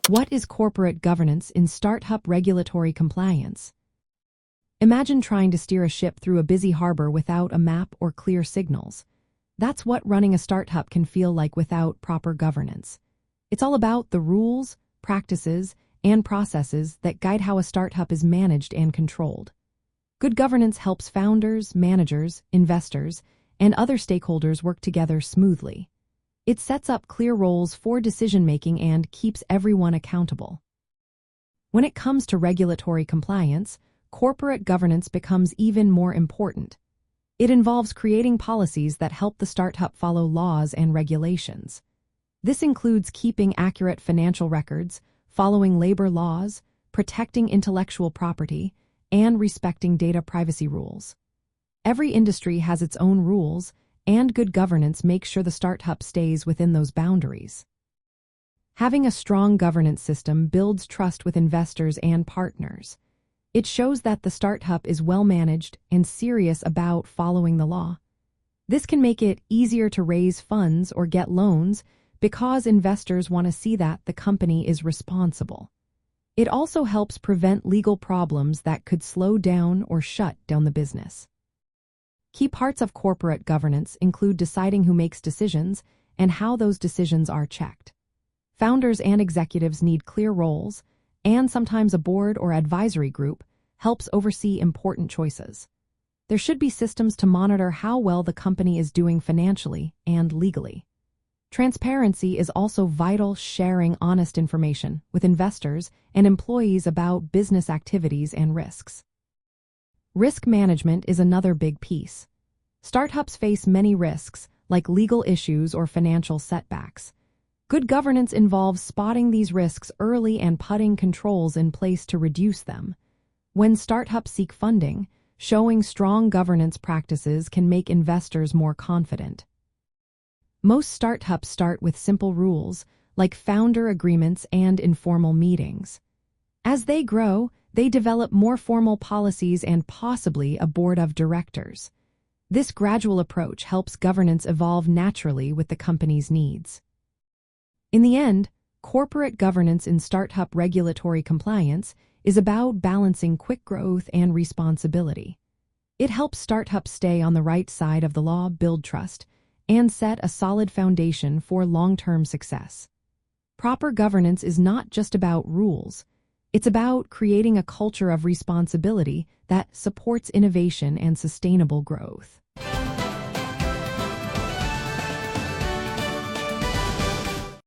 What is corporate governance in startup regulatory compliance? Imagine trying to steer a ship through a busy harbor without a map or clear signals. That's what running a startup can feel like without proper governance. It's all about the rules, practices, and processes that guide how a startup is managed and controlled. Good governance helps founders, managers, investors, and other stakeholders work together smoothly. It sets up clear roles for decision-making and keeps everyone accountable. When it comes to regulatory compliance, corporate governance becomes even more important. It involves creating policies that help the startup follow laws and regulations. This includes keeping accurate financial records, following labor laws, protecting intellectual property, and respecting data privacy rules. Every industry has its own rules, and good governance makes sure the startup stays within those boundaries. Having a strong governance system builds trust with investors and partners. It shows that the startup is well managed and serious about following the law. This can make it easier to raise funds or get loans because investors want to see that the company is responsible. It also helps prevent legal problems that could slow down or shut down the business. Key parts of corporate governance include deciding who makes decisions and how those decisions are checked. Founders and executives need clear roles, and sometimes a board or advisory group helps oversee important choices. There should be systems to monitor how well the company is doing financially and legally. Transparency is also vital, sharing honest information with investors and employees about business activities and risks. Risk management is another big piece. Startups face many risks, like legal issues or financial setbacks. Good governance involves spotting these risks early and putting controls in place to reduce them. When startups seek funding, showing strong governance practices can make investors more confident. Most startups start with simple rules, like founder agreements and informal meetings. As they grow, they develop more formal policies and possibly a board of directors. This gradual approach helps governance evolve naturally with the company's needs. In the end, corporate governance in startup regulatory compliance is about balancing quick growth and responsibility. It helps startups stay on the right side of the law, build trust, and set a solid foundation for long-term success. Proper governance is not just about rules. It's about creating a culture of responsibility that supports innovation and sustainable growth.